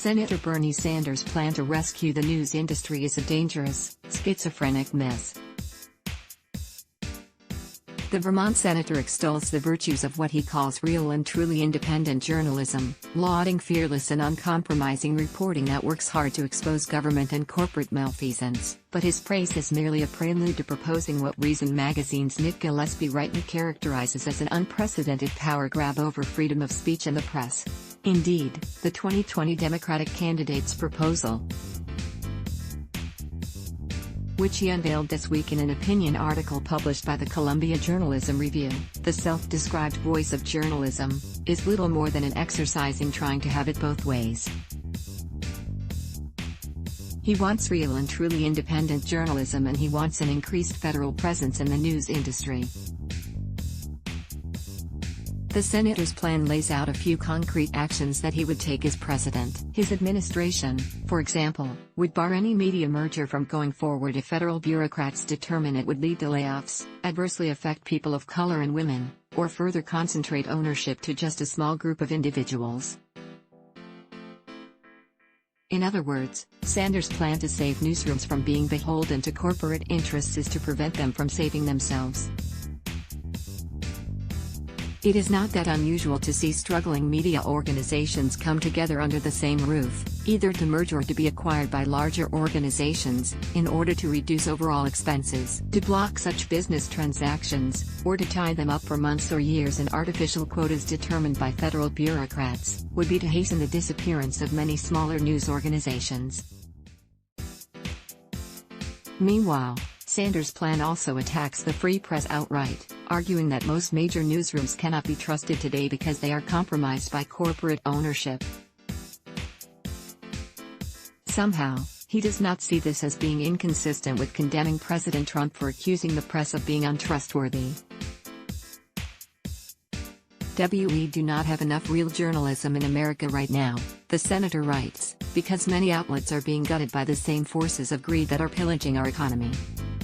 Senator Bernie Sanders' plan to rescue the news industry is a dangerous, schizophrenic mess. The Vermont senator extols the virtues of what he calls real and truly independent journalism, lauding fearless and uncompromising reporting that works hard to expose government and corporate malfeasance. But his praise is merely a prelude to proposing what Reason magazine's Nick Gillespie rightly characterizes as an unprecedented power grab over freedom of speech and the press. Indeed, the 2020 Democratic candidate's proposal, which he unveiled this week in an opinion article published by the Columbia Journalism Review, the self-described voice of journalism, is little more than an exercise in trying to have it both ways. He wants real and truly independent journalism, and he wants an increased federal presence in the news industry. The senator's plan lays out a few concrete actions that he would take as president. His administration, for example, would bar any media merger from going forward if federal bureaucrats determine it would lead to layoffs, adversely affect people of color and women, or further concentrate ownership to just a small group of individuals. In other words, Sanders' plan to save newsrooms from being beholden to corporate interests is to prevent them from saving themselves. It is not that unusual to see struggling media organizations come together under the same roof, either to merge or to be acquired by larger organizations, in order to reduce overall expenses. To block such business transactions, or to tie them up for months or years in artificial quotas determined by federal bureaucrats, would be to hasten the disappearance of many smaller news organizations. Meanwhile, Sanders' plan also attacks the free press outright, arguing that most major newsrooms cannot be trusted today because they are compromised by corporate ownership. Somehow, he does not see this as being inconsistent with condemning President Trump for accusing the press of being untrustworthy. We do not have enough real journalism in America right now, the senator writes, because many outlets are being gutted by the same forces of greed that are pillaging our economy.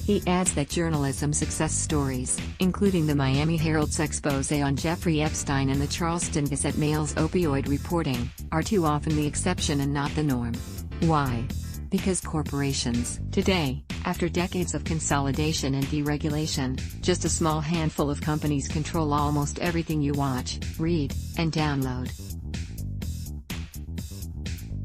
He adds that journalism success stories, including the Miami Herald's expose on Jeffrey Epstein and the Charleston Gazette Mail's opioid reporting, are too often the exception and not the norm. Why? Because corporations, today, after decades of consolidation and deregulation, just a small handful of companies control almost everything you watch, read, and download.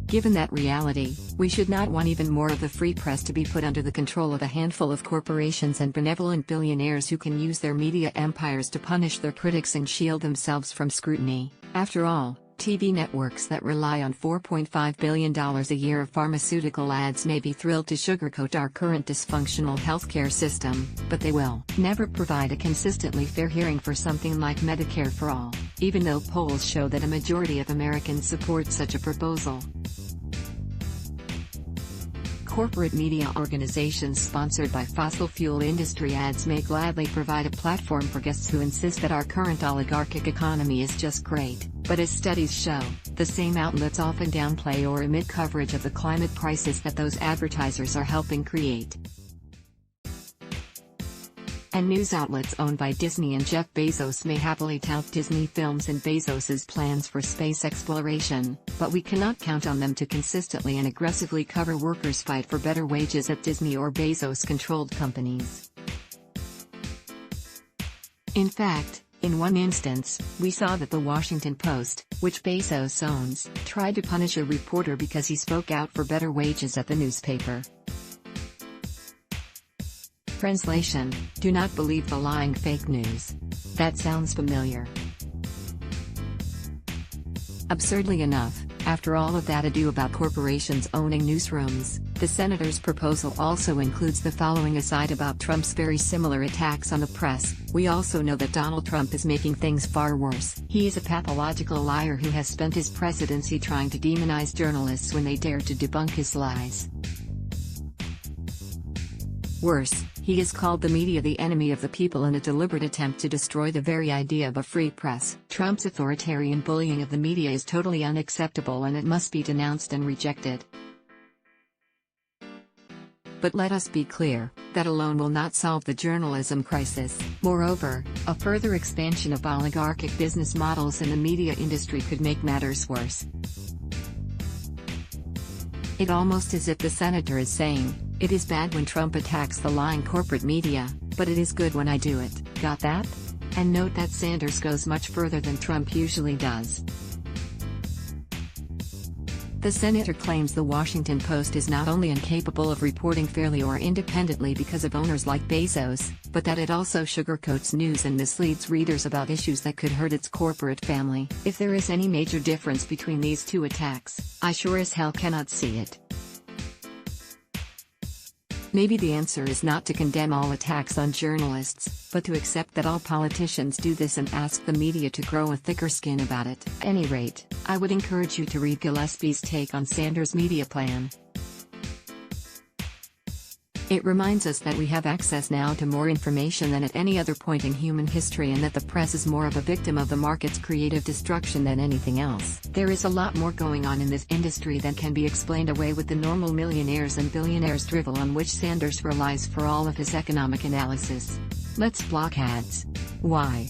Given that reality, we should not want even more of the free press to be put under the control of a handful of corporations and benevolent billionaires who can use their media empires to punish their critics and shield themselves from scrutiny. After all, TV networks that rely on $4.5 billion a year of pharmaceutical ads may be thrilled to sugarcoat our current dysfunctional healthcare system, but they will never provide a consistently fair hearing for something like Medicare for all, even though polls show that a majority of Americans support such a proposal. Corporate media organizations sponsored by fossil fuel industry ads may gladly provide a platform for guests who insist that our current oligarchic economy is just great, but as studies show, the same outlets often downplay or omit coverage of the climate crisis that those advertisers are helping create. And news outlets owned by Disney and Jeff Bezos may happily tout Disney films and Bezos's plans for space exploration, but we cannot count on them to consistently and aggressively cover workers' fight for better wages at Disney or Bezos-controlled companies. In fact, in one instance, we saw that the Washington Post, which Bezos owns, tried to punish a reporter because he spoke out for better wages at the newspaper. Translation: do not believe the lying fake news. That sounds familiar. Absurdly enough, after all of that ado about corporations owning newsrooms, the senator's proposal also includes the following aside about Trump's very similar attacks on the press: we also know that Donald Trump is making things far worse. He is a pathological liar who has spent his presidency trying to demonize journalists when they dare to debunk his lies. Worse, he has called the media the enemy of the people in a deliberate attempt to destroy the very idea of a free press. Trump's authoritarian bullying of the media is totally unacceptable and it must be denounced and rejected. But let us be clear, that alone will not solve the journalism crisis. Moreover, a further expansion of oligarchic business models in the media industry could make matters worse. It almost as if the senator is saying, "It is bad when Trump attacks the lying corporate media, but it is good when I do it." Got that? And note that Sanders goes much further than Trump usually does. The senator claims the Washington Post is not only incapable of reporting fairly or independently because of owners like Bezos, but that it also sugarcoats news and misleads readers about issues that could hurt its corporate family. If there is any major difference between these two attacks, I sure as hell cannot see it. Maybe the answer is not to condemn all attacks on journalists, but to accept that all politicians do this and ask the media to grow a thicker skin about it. At any rate, I would encourage you to read Gillespie's take on Sanders' media plan. It reminds us that we have access now to more information than at any other point in human history, and that the press is more of a victim of the market's creative destruction than anything else. There is a lot more going on in this industry than can be explained away with the normal millionaires and billionaires drivel on which Sanders relies for all of his economic analysis. Let's block ads. Why?